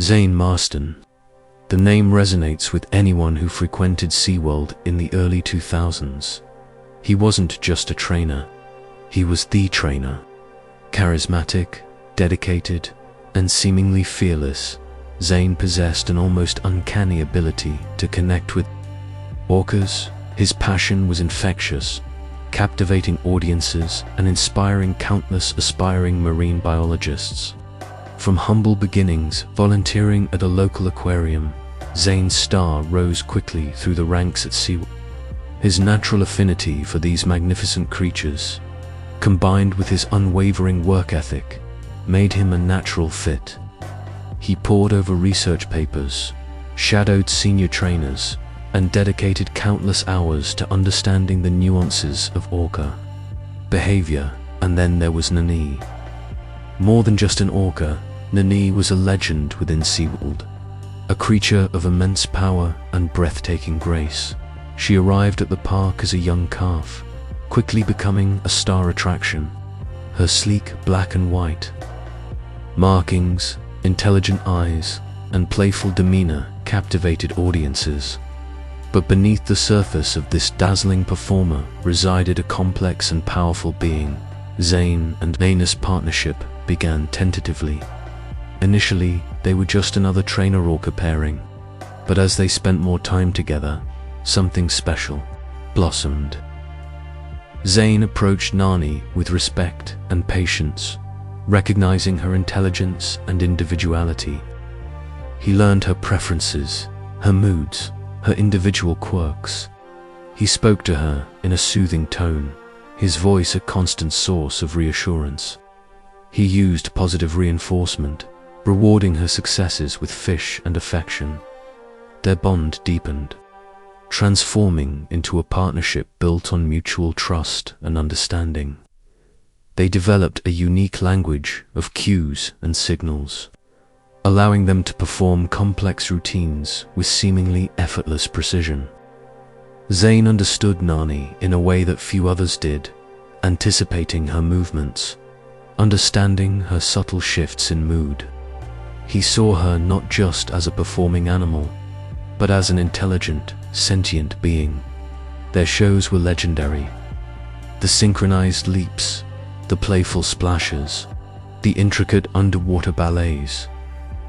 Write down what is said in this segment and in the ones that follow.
Zane Marston. The name resonates with anyone who frequented SeaWorld in the early 2000s. He wasn't just a trainer, he was the trainer. Charismatic, dedicated, and seemingly fearless, Zane possessed an almost uncanny ability to connect with orcas. His passion was infectious, captivating audiences and inspiring countless aspiring marine biologists. From humble beginnings, volunteering at a local aquarium, Zane's star rose quickly through the ranks at SeaWorld. His natural affinity for these magnificent creatures, combined with his unwavering work ethic, made him a natural fit. He pored over research papers, shadowed senior trainers, and dedicated countless hours to understanding the nuances of orca behavior. And then there was Nani. More than just an orca, Nani was a legend within SeaWorld, a creature of immense power and breathtaking grace. She arrived at the park as a young calf, quickly becoming a star attraction. Her sleek black and white markings, intelligent eyes, and playful demeanor captivated audiences. But beneath the surface of this dazzling performer resided a complex and powerful being. Zane and Nana's partnership began tentatively. Initially, they were just another trainer-orca pairing, but as they spent more time together, something special blossomed. Zane approached Nani with respect and patience, recognizing her intelligence and individuality. He learned her preferences, her moods, her individual quirks. He spoke to her in a soothing tone, his voice a constant source of reassurance. He used positive reinforcement, rewarding her successes with fish and affection. Their bond deepened, transforming into a partnership built on mutual trust and understanding. They developed a unique language of cues and signals, allowing them to perform complex routines with seemingly effortless precision. Zane understood Nani in a way that few others did, anticipating her movements, understanding her subtle shifts in mood. He saw her not just as a performing animal, but as an intelligent, sentient being. Their shows were legendary. The synchronized leaps, the playful splashes, the intricate underwater ballets,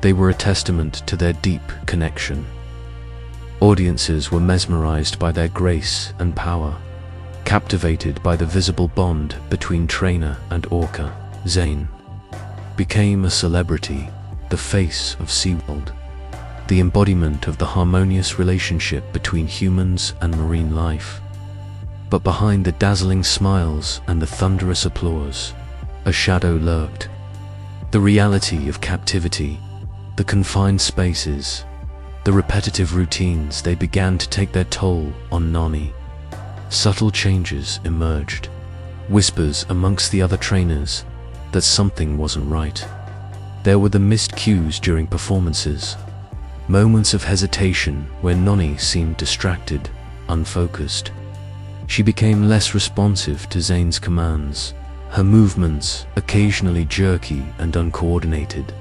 they were a testament to their deep connection. Audiences were mesmerized by their grace and power, captivated by the visible bond between trainer and orca. Zane became a celebrity, the face of SeaWorld, the embodiment of the harmonious relationship between humans and marine life. But behind the dazzling smiles and the thunderous applause, a shadow lurked. The reality of captivity, the confined spaces, the repetitive routines, they began to take their toll on Nani. Subtle changes emerged, whispers amongst the other trainers that something wasn't right. There were the missed cues during performances, moments of hesitation where Nani seemed distracted, unfocused. She became less responsive to Zane's commands, her movements occasionally jerky and uncoordinated.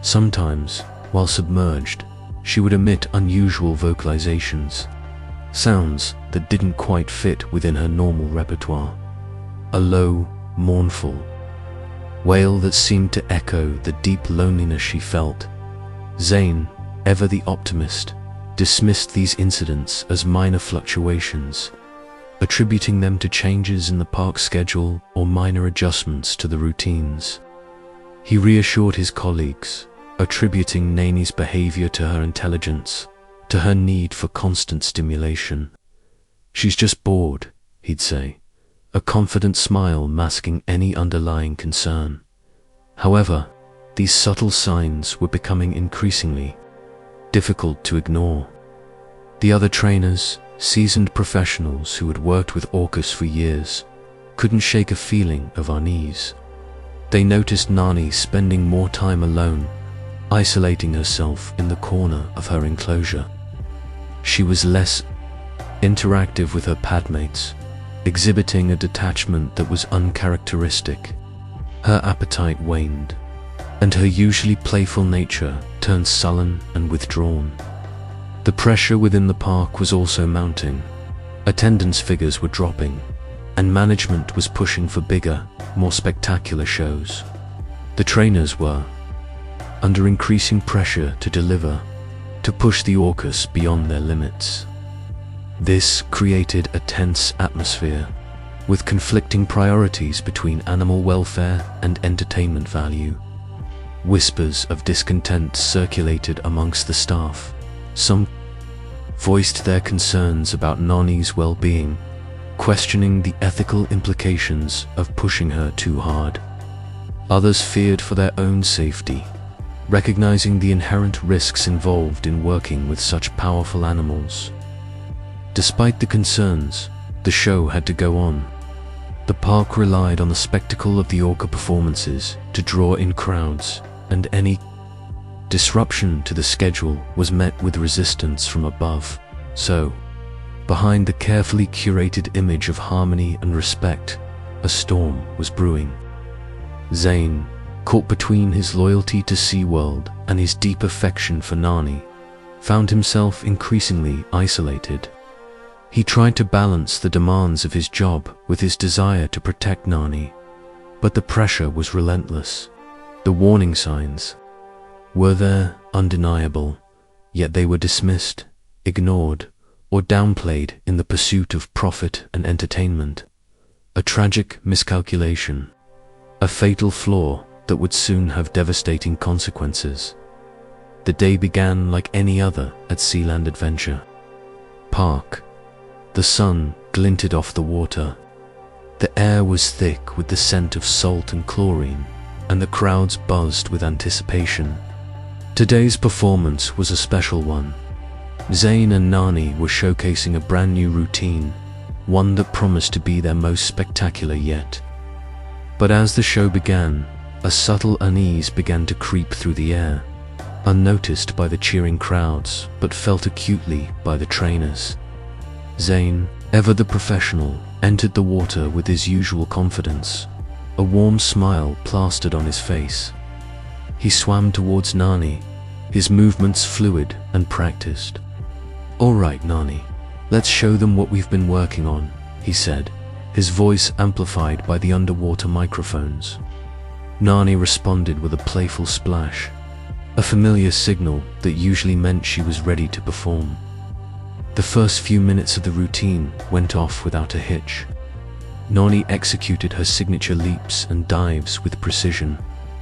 Sometimes, while submerged, she would emit unusual vocalizations, sounds that didn't quite fit within her normal repertoire. A low, mournful wail that seemed to echo the deep loneliness she felt. Zane, ever the optimist, dismissed these incidents as minor fluctuations, attributing them to changes in the park schedule or minor adjustments to the routines. He reassured his colleagues, attributing Nani's behavior to her intelligence, to her need for constant stimulation. "She's just bored," he'd say, a confident smile masking any underlying concern. However, these subtle signs were becoming increasingly difficult to ignore. The other trainers, seasoned professionals who had worked with orcas for years, couldn't shake a feeling of unease. They noticed Nani spending more time alone, isolating herself in the corner of her enclosure. She was less interactive with her padmates, exhibiting a detachment that was uncharacteristic. Her appetite waned, and her usually playful nature turned sullen and withdrawn. The pressure within the park was also mounting. Attendance figures were dropping, and management was pushing for bigger, more spectacular shows. The trainers were under increasing pressure to deliver, to push the orcas beyond their limits. This created a tense atmosphere, with conflicting priorities between animal welfare and entertainment value. Whispers of discontent circulated amongst the staff. Some voiced their concerns about Nani's well-being, questioning the ethical implications of pushing her too hard. Others feared for their own safety, recognizing the inherent risks involved in working with such powerful animals. Despite the concerns, the show had to go on. The park relied on the spectacle of the orca performances to draw in crowds, and any disruption to the schedule was met with resistance from above. So, behind the carefully curated image of harmony and respect, a storm was brewing. Zane, caught between his loyalty to SeaWorld and his deep affection for Nani, found himself increasingly isolated. He tried to balance the demands of his job with his desire to protect Nani, but the pressure was relentless. The warning signs were there, undeniable, yet they were dismissed, ignored, or downplayed in the pursuit of profit and entertainment. A tragic miscalculation, a fatal flaw that would soon have devastating consequences. The day began like any other at Sealand Adventure Park. The sun glinted off the water. The air was thick with the scent of salt and chlorine, and the crowds buzzed with anticipation. Today's performance was a special one. Zane and Nani were showcasing a brand new routine, one that promised to be their most spectacular yet. But as the show began, a subtle unease began to creep through the air, unnoticed by the cheering crowds, but felt acutely by the trainers. Zane, ever the professional, entered the water with his usual confidence, a warm smile plastered on his face. He swam towards Nani, his movements fluid and practiced. "All right, Nani, let's show them what we've been working on," he said, his voice amplified by the underwater microphones. Nani responded with a playful splash, a familiar signal that usually meant she was ready to perform. The first few minutes of the routine went off without a hitch. Nani executed her signature leaps and dives with precision,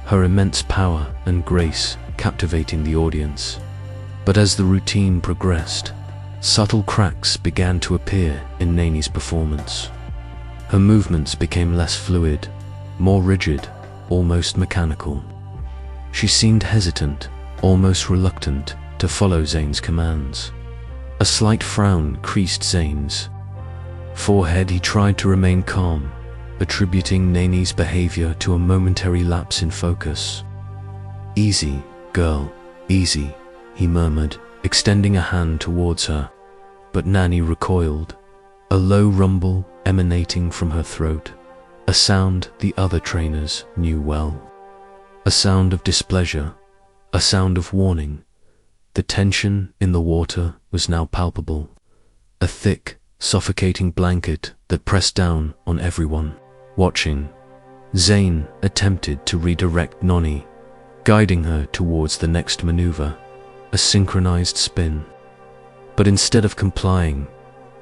her immense power and grace captivating the audience. But as the routine progressed, subtle cracks began to appear in Nani's performance. Her movements became less fluid, more rigid, almost mechanical. She seemed hesitant, almost reluctant, to follow Zane's commands. A slight frown creased Zane's forehead. He tried to remain calm, attributing Nani's behavior to a momentary lapse in focus. "Easy, girl, easy," he murmured, extending a hand towards her. But Nani recoiled, a low rumble emanating from her throat, a sound the other trainers knew well. A sound of displeasure, a sound of warning. The tension in the water was now palpable, a thick, suffocating blanket that pressed down on everyone watching. Zane attempted to redirect Nani, guiding her towards the next maneuver, a synchronized spin. But instead of complying,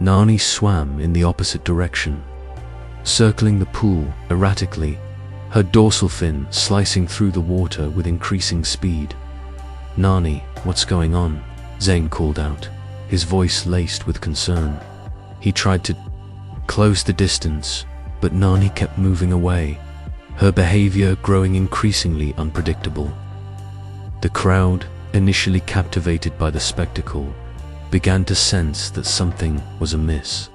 Nani swam in the opposite direction, circling the pool erratically, her dorsal fin slicing through the water with increasing speed. "Nani, what's going on?" Zane called out, his voice laced with concern. He tried to close the distance, but Nani kept moving away, her behavior growing increasingly unpredictable. The crowd, initially captivated by the spectacle, began to sense that something was amiss.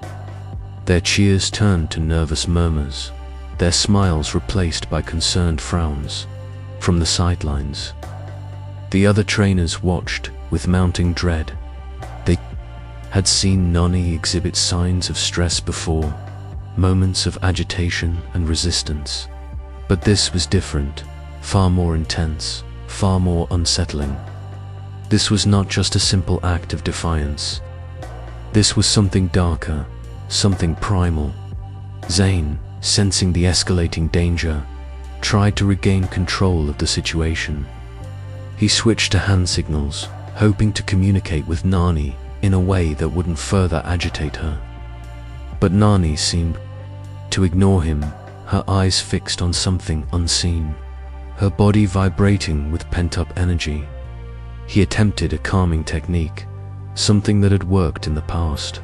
Their cheers turned to nervous murmurs, their smiles replaced by concerned frowns. From the sidelines, the other trainers watched with mounting dread. They had seen Nani exhibit signs of stress before, moments of agitation and resistance. But this was different. far more intense, far more unsettling. This was not just a simple act of defiance. This was something darker, something primal. Zane, sensing the escalating danger, tried to regain control of the situation. He switched to hand signals, hoping to communicate with Nani in a way that wouldn't further agitate her. But Nani seemed to ignore him, her eyes fixed on something unseen, her body vibrating with pent-up energy. He attempted a calming technique, something that had worked in the past.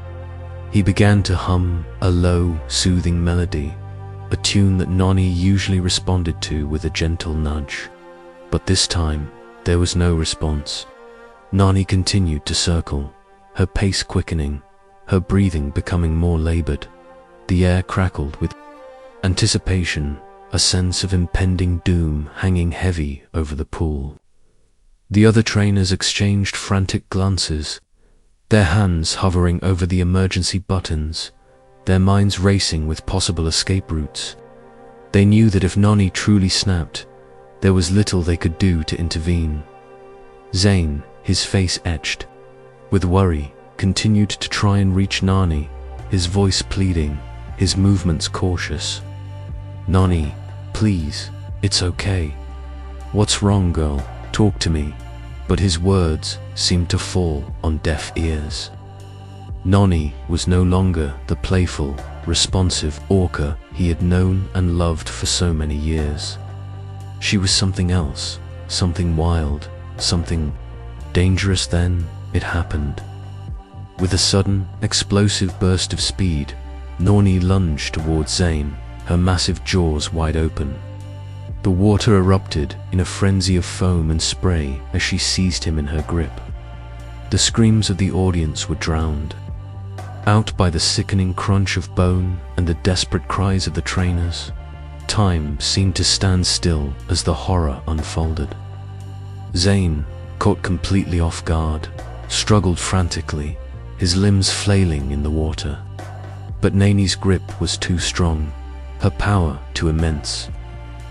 He began to hum a low, soothing melody, a tune that Nani usually responded to with a gentle nudge. But this time, there was no response. Nani continued to circle, her pace quickening, her breathing becoming more labored. The air crackled with anticipation, a sense of impending doom hanging heavy over the pool. The other trainers exchanged frantic glances, their hands hovering over the emergency buttons, their minds racing with possible escape routes. They knew that if Nani truly snapped, there was little they could do to intervene. Zane, his face etched with worry, continued to try and reach Nani, his voice pleading, his movements cautious. "Nani, please, it's okay. What's wrong, girl? Talk to me." But his words seemed to fall on deaf ears. Nani was no longer the playful, responsive Orca he had known and loved for so many years. She was something else, something wild, something dangerous. Then it happened. With a sudden, explosive burst of speed, Nani lunged towards Zane, her massive jaws wide open. The water erupted in a frenzy of foam and spray as she seized him in her grip. The screams of the audience were drowned out by the sickening crunch of bone and the desperate cries of the trainers. Time seemed to stand still as the horror unfolded. Zane, caught completely off guard, struggled frantically, his limbs flailing in the water. But Nani's grip was too strong, her power too immense.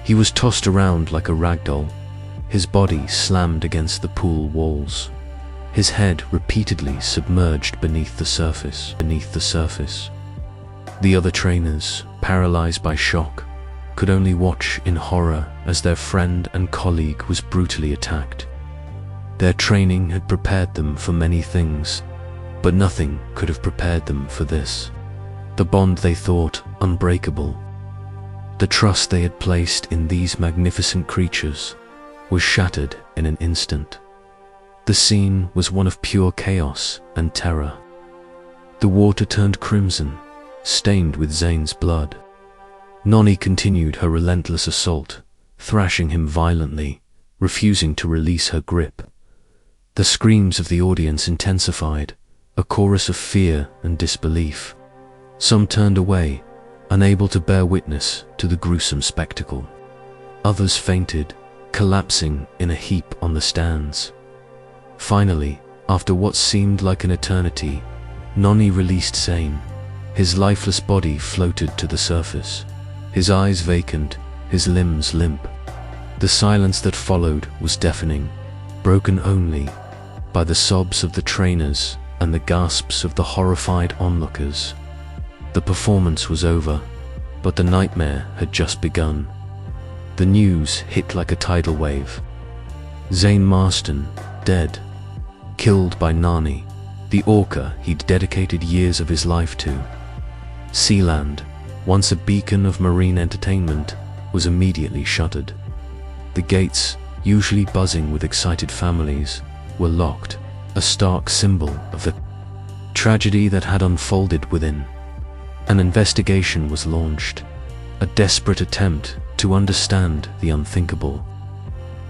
He was tossed around like a ragdoll, his body slammed against the pool walls, his head repeatedly submerged beneath the surface. The other trainers, paralyzed by shock, could only watch in horror as their friend and colleague was brutally attacked. Their training had prepared them for many things, but nothing could have prepared them for this. The bond they thought unbreakable, the trust they had placed in these magnificent creatures, was shattered in an instant. The scene was one of pure chaos and terror. The water turned crimson, stained with Zane's blood. Nani continued her relentless assault, thrashing him violently, refusing to release her grip. The screams of the audience intensified, a chorus of fear and disbelief. Some turned away, unable to bear witness to the gruesome spectacle. Others fainted, collapsing in a heap on the stands. Finally, after what seemed like an eternity, Nani released Zane. His lifeless body floated to the surface, his eyes vacant, his limbs limp. The silence that followed was deafening, broken only by the sobs of the trainers and the gasps of the horrified onlookers. The performance was over, but the nightmare had just begun. The news hit like a tidal wave. Zane Marston, dead, killed by Nani, the Orca he'd dedicated years of his life to. Sealand, once a beacon of marine entertainment, was immediately shuttered. The gates, usually buzzing with excited families, were locked, a stark symbol of the tragedy that had unfolded within. An investigation was launched, a desperate attempt to understand the unthinkable.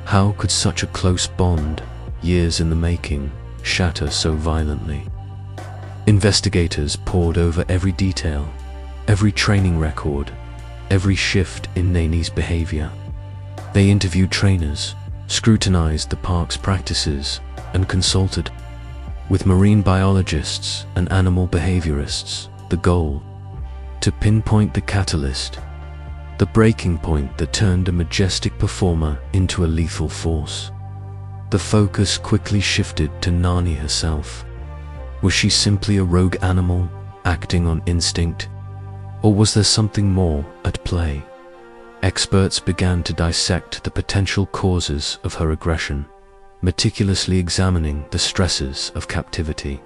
How could such a close bond, years in the making, shatter so violently? Investigators pored over every detail, every training record, every shift in Nani's behavior. They interviewed trainers, scrutinized the park's practices, and consulted with marine biologists and animal behaviorists. The goal: to pinpoint the catalyst, the breaking point that turned a majestic performer into a lethal force. The focus quickly shifted to Nani herself. Was she simply a rogue animal, acting on instinct, or was there something more at play? Experts began to dissect the potential causes of her aggression, meticulously examining the stresses of captivity.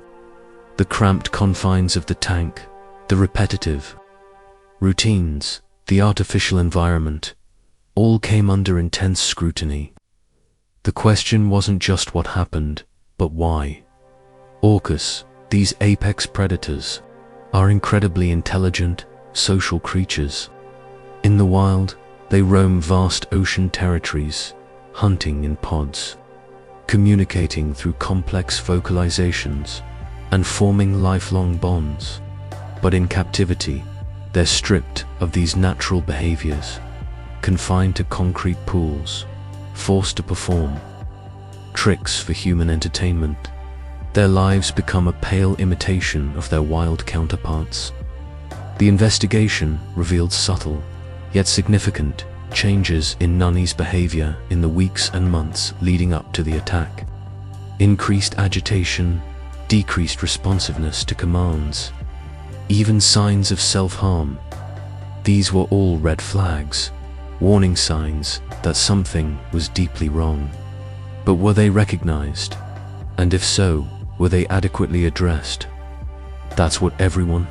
The cramped confines of the tank, the repetitive routines, the artificial environment, all came under intense scrutiny. The question wasn't just what happened, but why. Orcas, these apex predators, are incredibly intelligent, social creatures. In the wild, they roam vast ocean territories, hunting in pods, communicating through complex vocalizations, and forming lifelong bonds. But in captivity, they're stripped of these natural behaviors, confined to concrete pools, forced to perform tricks for human entertainment. Their lives become a pale imitation of their wild counterparts. The investigation revealed subtle, yet significant, changes in Nani's behavior in the weeks and months leading up to the attack. Increased agitation, decreased responsiveness to commands, even signs of self-harm. These were all red flags, warning signs that something was deeply wrong. But were they recognized? And if so, were they adequately addressed? That's what everyone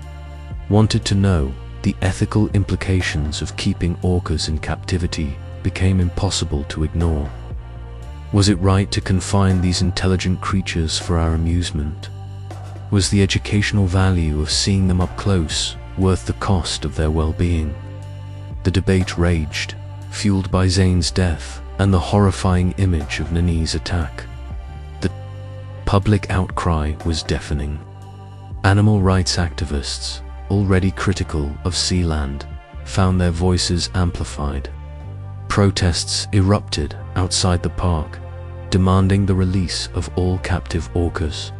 wanted to know. The ethical implications of keeping orcas in captivity became impossible to ignore. Was it right to confine these intelligent creatures for our amusement? Was the educational value of seeing them up close worth the cost of their well-being? The debate raged, fueled by Zane's death and the horrifying image of Nani's attack. The public outcry was deafening. Animal rights activists, already critical of Sealand, found their voices amplified. Protests erupted outside the park, demanding the release of all captive orcas.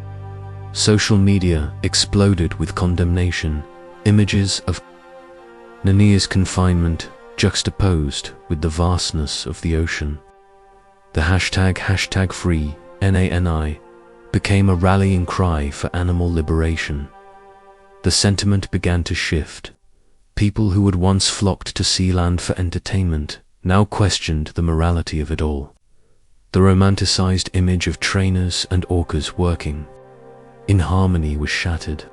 Social media exploded with condemnation, images of Nani's confinement juxtaposed with the vastness of the ocean. The hashtag free NANI became a rallying cry for animal liberation. The sentiment began to shift. People who had once flocked to Sealand for entertainment now questioned the morality of it all. The romanticized image of trainers and orcas working in harmony was shattered,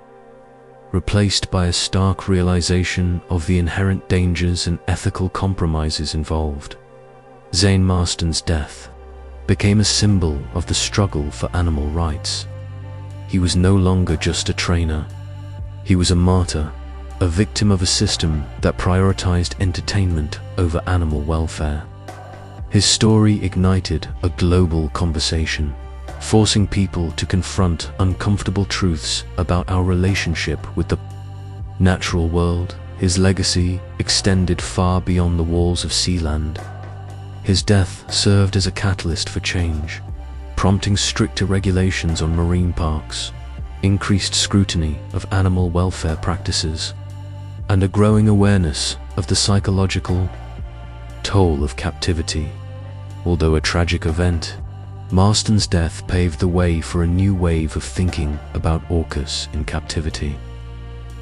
replaced by a stark realization of the inherent dangers and ethical compromises involved. Zane Marston's death became a symbol of the struggle for animal rights. He was no longer just a trainer. He was a martyr, a victim of a system that prioritized entertainment over animal welfare. His story ignited a global conversation, forcing people to confront uncomfortable truths about our relationship with the natural world. His legacy extended far beyond the walls of Sealand. His death served as a catalyst for change, prompting stricter regulations on marine parks, increased scrutiny of animal welfare practices, and a growing awareness of the psychological toll of captivity. Although a tragic event, Marston's death paved the way for a new wave of thinking about orcas in captivity.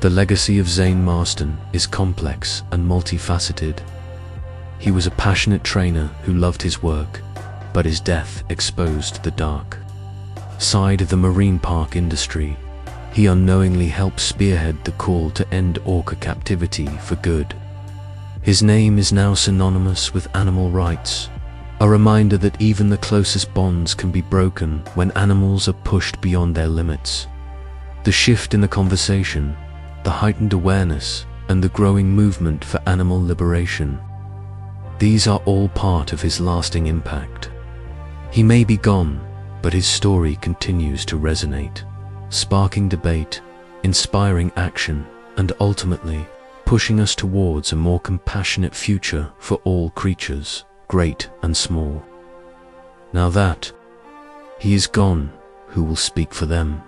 The legacy of Zane Marston is complex and multifaceted. He was a passionate trainer who loved his work, but his death exposed the dark side of the marine park industry. He unknowingly helped spearhead the call to end orca captivity for good. His name is now synonymous with animal rights, a reminder that even the closest bonds can be broken when animals are pushed beyond their limits. The shift in the conversation, the heightened awareness, and the growing movement for animal liberation, these are all part of his lasting impact. He may be gone, but his story continues to resonate, sparking debate, inspiring action, and ultimately pushing us towards a more compassionate future for all creatures, great and small. Now that he is gone, who will speak for them?